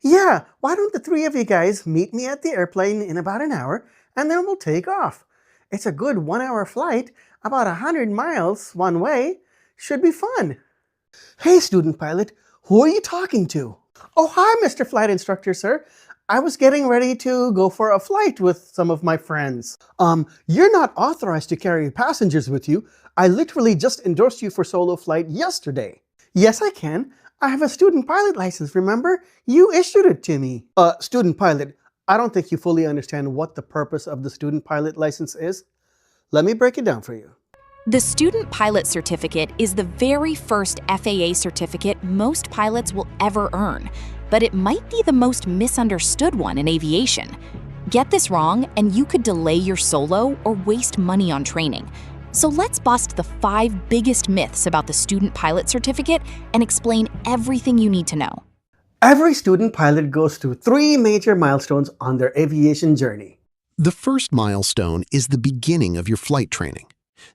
Yeah, why don't the three of you guys meet me at the airplane in about an hour and then we'll take off? It's a good 1 hour flight, about 100 miles one way. Should be fun. Hey, student pilot, who are you talking to? Oh, hi, Mr. Flight Instructor, sir. I was getting ready to go for a flight with some of my friends. You're not authorized to carry passengers with you. I literally just endorsed you for solo flight yesterday. Yes, I can. I have a student pilot license, remember? You issued it to me. Student pilot, I don't think you fully understand what the purpose of the student pilot license is. Let me break it down for you. The Student Pilot Certificate is the very first FAA certificate most pilots will ever earn, but it might be the most misunderstood one in aviation. Get this wrong, and you could delay your solo or waste money on training. So let's bust the 5 biggest myths about the Student Pilot Certificate and explain everything you need to know. Every student pilot goes through 3 major milestones on their aviation journey. The first milestone is the beginning of your flight training.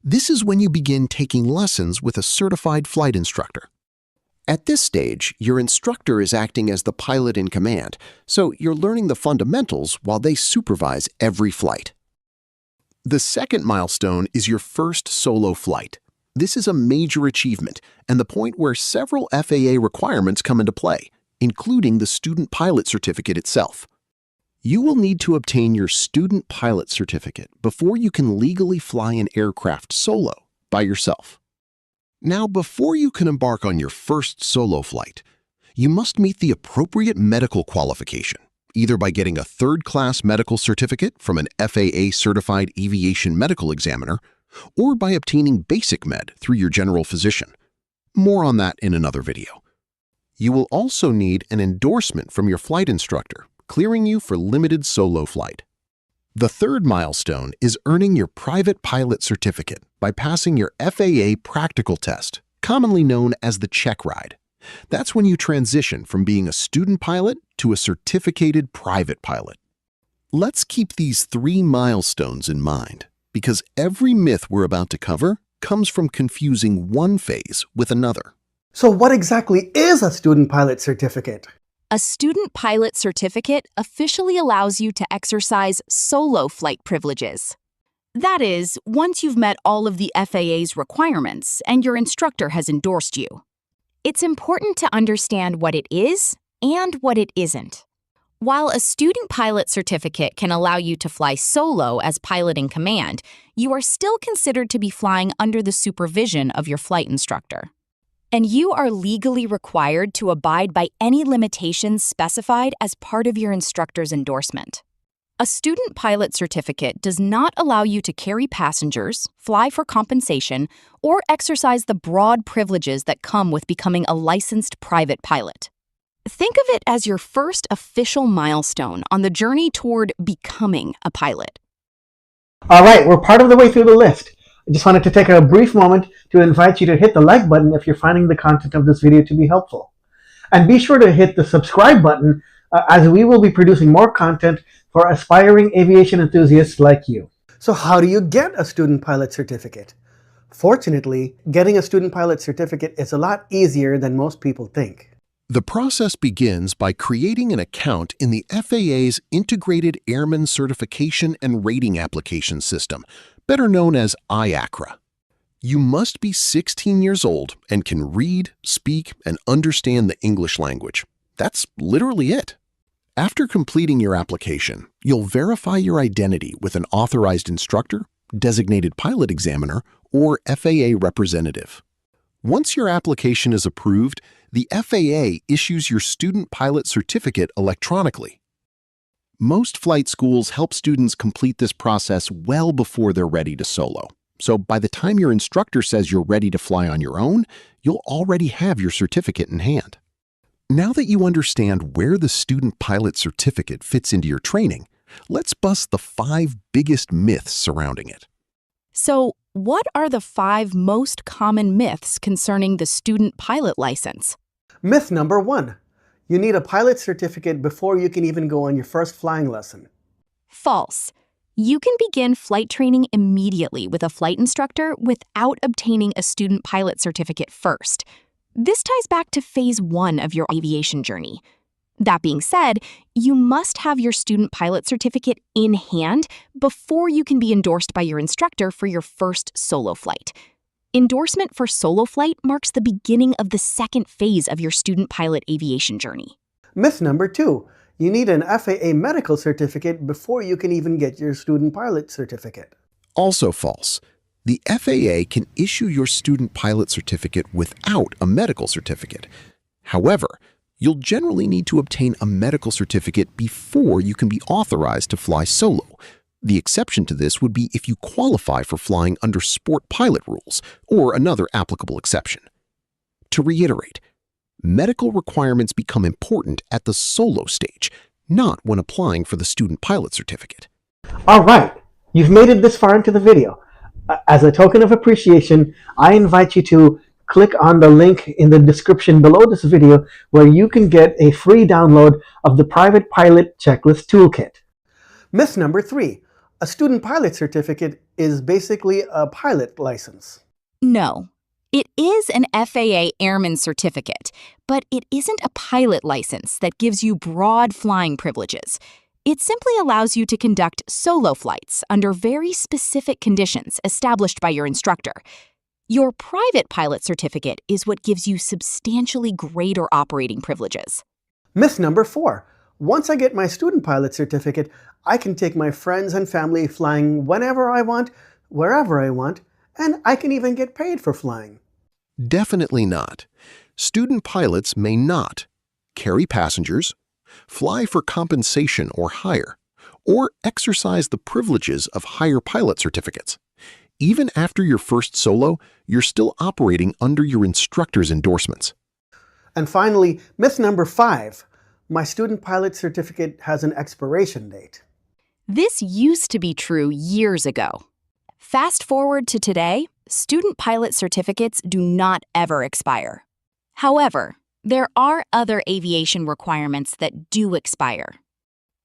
This is when you begin taking lessons with a certified flight instructor. At this stage, your instructor is acting as the pilot in command, so you're learning the fundamentals while they supervise every flight. The second milestone is your first solo flight. This is a major achievement and the point where several FAA requirements come into play, including the Student Pilot Certificate itself. You will need to obtain your Student Pilot Certificate before you can legally fly an aircraft solo by yourself. Now, before you can embark on your first solo flight, you must meet the appropriate medical qualification, either by getting a third-class medical certificate from an FAA-certified aviation medical examiner or by obtaining Basic Med through your general physician. More on that in another video. You will also need an endorsement from your flight instructor, clearing you for limited solo flight. The third milestone is earning your private pilot certificate by passing your FAA practical test, commonly known as the check ride. That's when you transition from being a student pilot to a certificated private pilot. Let's keep these 3 milestones in mind, because every myth we're about to cover comes from confusing one phase with another. So what exactly is a student pilot certificate? A Student Pilot Certificate officially allows you to exercise solo flight privileges. That is, once you've met all of the FAA's requirements and your instructor has endorsed you. It's important to understand what it is and what it isn't. While a Student Pilot Certificate can allow you to fly solo as pilot in command, you are still considered to be flying under the supervision of your flight instructor. And you are legally required to abide by any limitations specified as part of your instructor's endorsement. A Student Pilot Certificate does not allow you to carry passengers, fly for compensation, or exercise the broad privileges that come with becoming a licensed private pilot. Think of it as your first official milestone on the journey toward becoming a pilot. All right, we're part of the way through the list. I just wanted to take a brief moment to invite you to hit the like button if you're finding the content of this video to be helpful. And be sure to hit the subscribe button as we will be producing more content for aspiring aviation enthusiasts like you. So how do you get a student pilot certificate? Fortunately, getting a student pilot certificate is a lot easier than most people think. The process begins by creating an account in the FAA's Integrated Airman Certification and Rating Application System, better known as IACRA. You must be 16 years old and can read, speak, and understand the English language. That's literally it. After completing your application, you'll verify your identity with an authorized instructor, designated pilot examiner, or FAA representative. Once your application is approved, the FAA issues your student pilot certificate electronically. Most flight schools help students complete this process well before they're ready to solo. So by the time your instructor says you're ready to fly on your own, you'll already have your certificate in hand. Now that you understand where the student pilot certificate fits into your training, let's bust the 5 biggest myths surrounding it. So, what are the 5 most common myths concerning the student pilot license? Myth number 1. You need a pilot certificate before you can even go on your first flying lesson. False. You can begin flight training immediately with a flight instructor without obtaining a student pilot certificate first. This ties back to phase 1 of your aviation journey. That being said, you must have your student pilot certificate in hand before you can be endorsed by your instructor for your first solo flight. Endorsement for solo flight marks the beginning of the second phase of your student pilot aviation journey. Myth number 2. You need an FAA medical certificate before you can even get your student pilot certificate. Also false. The FAA can issue your student pilot certificate without a medical certificate. However, you'll generally need to obtain a medical certificate before you can be authorized to fly solo. The exception to this would be if you qualify for flying under sport pilot rules or another applicable exception. To reiterate, medical requirements become important at the solo stage, not when applying for the student pilot certificate. All right, you've made it this far into the video. As a token of appreciation, I invite you to click on the link in the description below this video where you can get a free download of the Private Pilot Checklist Toolkit. Myth number 3. A student pilot certificate is basically a pilot license. No. It is an FAA Airman certificate, but it isn't a pilot license that gives you broad flying privileges. It simply allows you to conduct solo flights under very specific conditions established by your instructor. Your private pilot certificate is what gives you substantially greater operating privileges. Myth number 4. Once I get my student pilot certificate, I can take my friends and family flying whenever I want, wherever I want, and I can even get paid for flying. Definitely not. Student pilots may not carry passengers, fly for compensation or hire, or exercise the privileges of higher pilot certificates. Even after your first solo, you're still operating under your instructor's endorsements. And finally, myth number 5. My student pilot certificate has an expiration date. This used to be true years ago. Fast forward to today, student pilot certificates do not ever expire. However, there are other aviation requirements that do expire.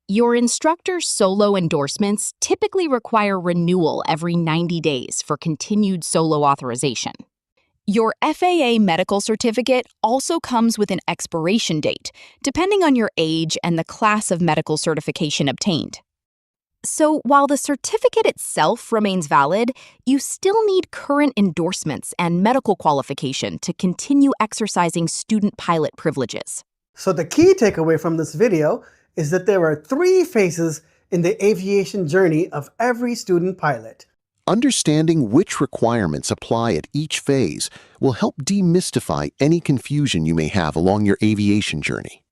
Your instructor's solo endorsements typically require renewal every 90 days for continued solo authorization. Your FAA medical certificate also comes with an expiration date, depending on your age and the class of medical certification obtained. So while the certificate itself remains valid, you still need current endorsements and medical qualification to continue exercising student pilot privileges. So the key takeaway from this video is that there are 3 phases in the aviation journey of every student pilot. Understanding which requirements apply at each phase will help demystify any confusion you may have along your aviation journey.